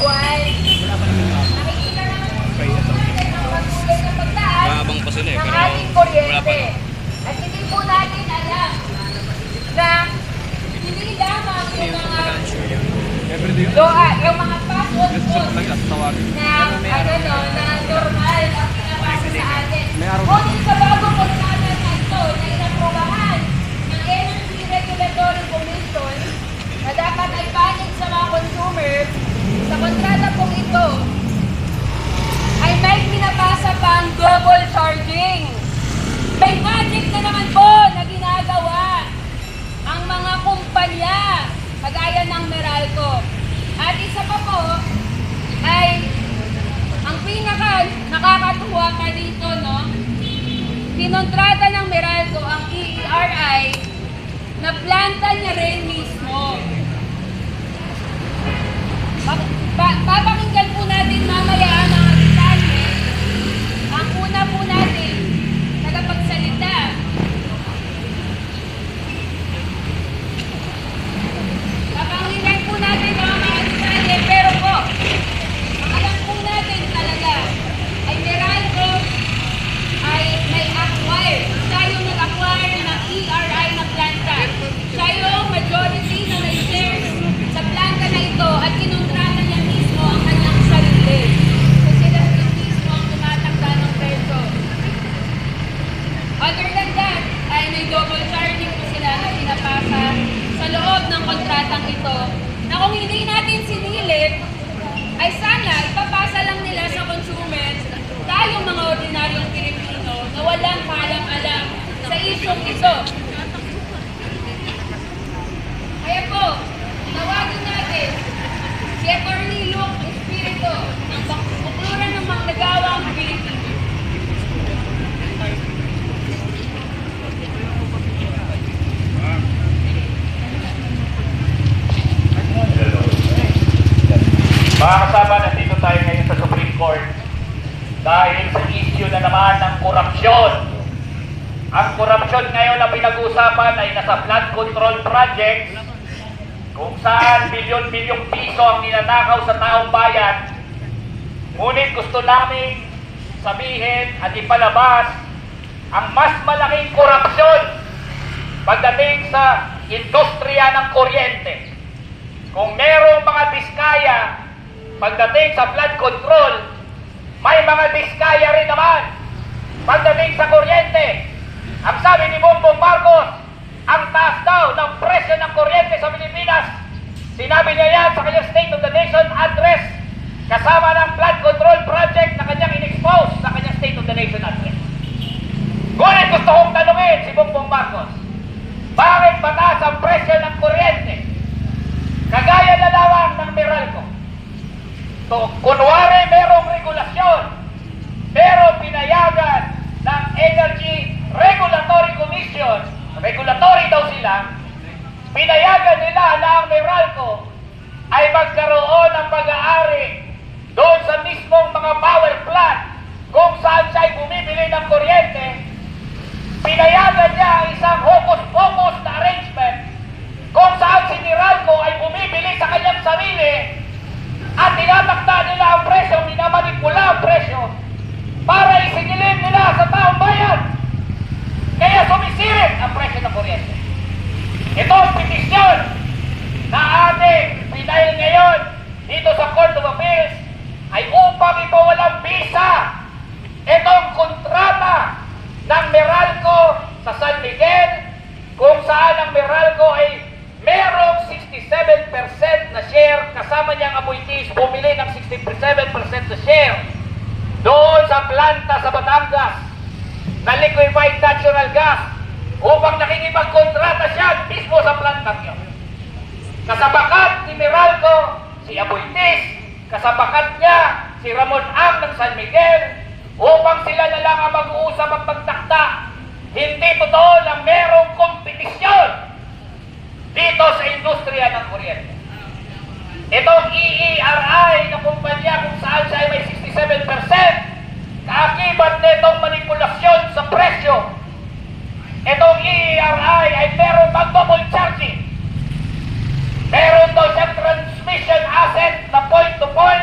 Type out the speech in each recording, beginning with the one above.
buwan. Nakikita naman po natin ang patuloy na pagtaas ng ating kuryente. At hindi po natin alam na hindi lamang yung mga yung mga password na normal ang pinapasa sa atin. Ngunit sa bagong kontrata na ito na inaprobahan ng Energy Regulatory Commission na dapat ay panig sa mga consumers, sa kontrata pong ito ay may pinapasa pang double charging. May magic na naman po na ginagawa ang mga kumpanya kagaya ng Meralco. At isa pa po ay ang pinaka nakakatuwa pa dito, no? Kinontrata ng Meralco ang EERI na planta niya rin mismo. Papakinggan po natin mamaya ang mga detalye. Ang una po natin tagapagsalita. Papakinggan po natin ang mga detalye, pero po ang alam po natin talaga ay Meralco ay may acquire. Siya yung nag-acquire ng ERI na planta. Siya yung majority na may shares sa planta na ito at kinontrata niya mismo ang kanyang sarili. So sila mismo ang tumatakda ng presyo. Other than that, ay may double charging po sila na pinapasa sa loob ng kontratang ito na kung hindi natin sinilip, ay sana ipapasa lang nila sa consumers, tayong mga ordinaryong Pilipino na walang kaalam-alam sa isyong ito. Kaya po, tawagin natin si Attorney Luke Espiritu ng Bukluran ng Manggagawang Pilipino. Mga kasama, nandito tayo ngayon sa Supreme Court dahil sa issue na naman ng korupsyon. Ang korupsyon ngayon na pinag-uusapan ay nasa flood control project kung saan bilyon-bilyong piso ang ninanakaw sa taong bayan. Ngunit gusto namin sabihin at ipalabas ang mas malaking korupsyon pagdating sa industriya ng kuryente. Kung merong mga diskaya pagdating sa flood control, may mga diskaya rin naman pagdating sa kuryente. Ang sabi ni Bongbong Marcos, ang taas daw ng presyo ng kuryente sa Pilipinas. Sinabi niya yan sa kanyang State of the Nation address kasama ng flood control project na kanyang in-expose sa kanyang State of the Nation address. Ngunit gusto kong tanungin si Bongbong Marcos, bakit mataas ang presyo ng kuryente? Kagaya na lamang ng Meralco. So, kunwari merong regulasyon, pero pinayagan ng Energy Regulatory Commission, regulatory daw sila, pinayagan nila na ang Meralco ay magkaroon ng pag-aari doon sa mismong mga power plant kung saan siya ay bumibili ng kuryente. Pinayagan niya ang isang hocus-pocus na arrangement kung saan si Meralco ay bumibili sa kanyang sarili at tinatakda nila ang presyo, minamanipula ang presyo para isingilin nila sa taong bayan. Kaya sumisirit ang presyo ng kuryente. Ito ang petisyon na ating pinail ngayon dito sa Court of Appeals ay upang ipawalang bisa itong kontrata ng Meralco sa San Miguel kung saan ang Meralco ay merong 67% na share, kasama niyang appointees bumili ng 67% na share doon sa planta sa Batangas na liquefied natural gas upang nakikipagkontrata siya mismo sa plantang yun. Kasabakat ni Meralco, si appointees, kasabakat niya si Ramon Ang ng San Miguel upang sila na lang ang mag-uusap at pagtakda. Hindi totoo na merong kompetisyon dito sa industriya ng kuryente. Itong EERI na kumpanya kung saan siya ay may 67%, kaakibat nitong manipulasyon sa presyo. Itong EERI ay meron mag-double charging. Meron daw siyang transmission asset na point-to-point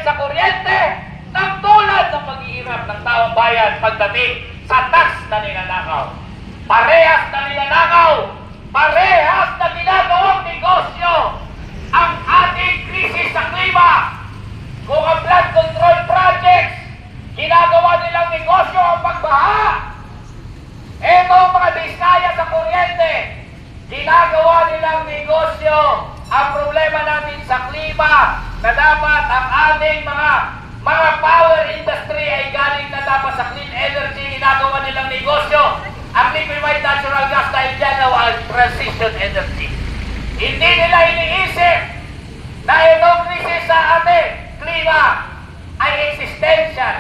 sa kuryente ng tulad ng paghihirap ng taong bayan pagdating sa tax na ninanakaw. Parehas na ninanakaw, parehas na ginagawang negosyo ang ating krisis sa klima. Kung ang flood control projects, ginagawa nilang negosyo ang pagbaha. Ito mga Biskaya sa kuryente, ginagawa nilang negosyo ang problema natin sa klima na dapat ang ating mga power industry ay galing na dapat sa clean energy, ginagawa nilang negosyo ang liquefied natural gas dahil dyan ay transition energy. Hindi nila iniisip na itong krisis sa ating klima ay existential,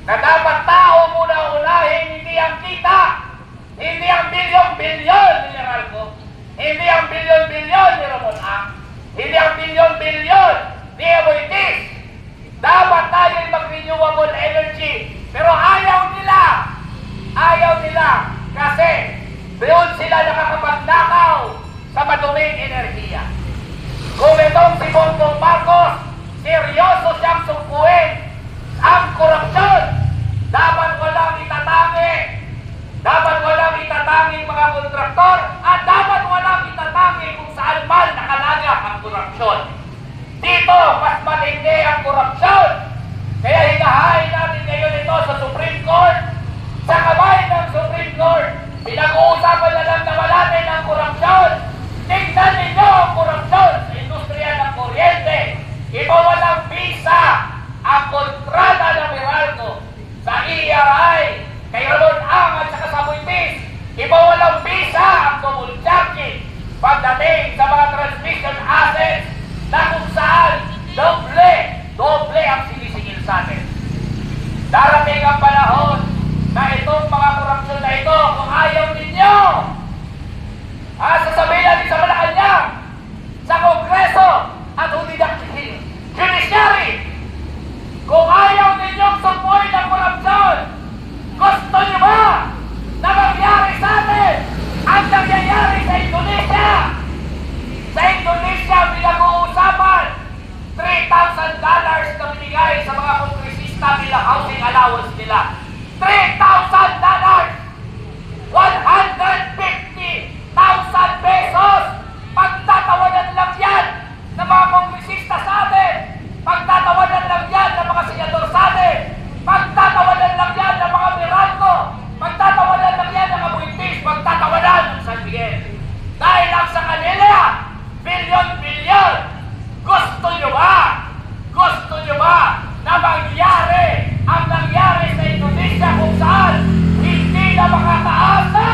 na dapat tao muna unahin, hindi ang kita, hindi ang bilyon-bilyon ni Meralco, hindi ang bilyon-bilyon ni Ramon A, hindi ang bilyon-bilyon ni Aboitis. Dapat tayo mag-renewable energy, pero ayaw nila kasi doon sila nakakapagnakaw sa maduming enerhiya. Kung itong si Bongbong Marcos, seryoso siyang sungkuin ang korupsyon, dapat walang itatanging mga kontraktor at dapat walang itatanging kung saan man nakalagak ang korupsyon. Dito, mas matindi ang korupsyon. Kaya higahain natin ngayon ito sa Supreme Court. Sa kamay ng Supreme Court, pinag-uusapan na lang naman natin ang korupsyon. Tingnan ninyo ang korupsyon sa industriya ng kuryente. Ito walang visa ang kontrata ng Meralco sa ERI, kay Ramon Ang at saka sa Buitis. Iba walang visa ang tumultyakin pagdating sa mga transmission assets na kung saan doble ang sinisingil sa atin. Darating ang panahon na itong mga korupsyon na ito, kung ayaw ninyo, sasabihin natin sa Malacanang, sa Kongreso, at hindi na Judiciary, kung ayaw ninyong sumpoy ng korupsyon, gusto nyo ba na mangyari sa atin ang nangyayari sa Indonesia? Sa Indonesia, pinag-uusapan, $3,000 na binigay sa mga kongresista bilang housing allowance nila. $3,000! 150,000 pesos! Pagtatawanan lang yan ng mga kongresista sa atin! Pagtatawanan lang yan ng mga senador sa atin! Pagtatawanan lang yan ng mga Meralco! Pagtatawanan lang yan ng mga Buitis! Pagtatawanan ng San Miguel! Dahil ang sa kanila, bilyon-bilyon! Gusto nyo ba na mangyari ang nangyari sa Indonesia kung saan hindi na makakaasa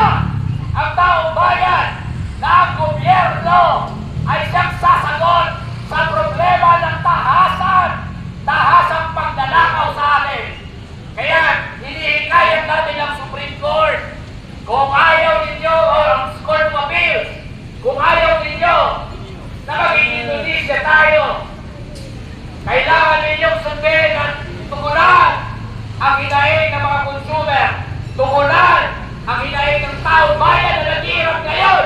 ang taong bayan na ang gobyerno ay siyang sasagot sa problema ng tahasang pagdalakaw sa atin. Kaya hinihikayat natin ang Supreme Court, kung ayaw ninyo, o ang Court of Appeals, kung ayaw ninyo na maging Indonesia tayo, kailangan ninyong sundin at tugunan ang hinaing ng mga consumer, tugunan ang hinaing ng taong bayan na naghihirap ngayon,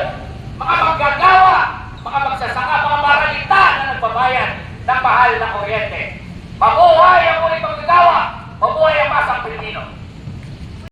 mga manggagawa, mga magsasaka, mga maralita na nagbabayad ng mahal na kuryente. Mabuhay ang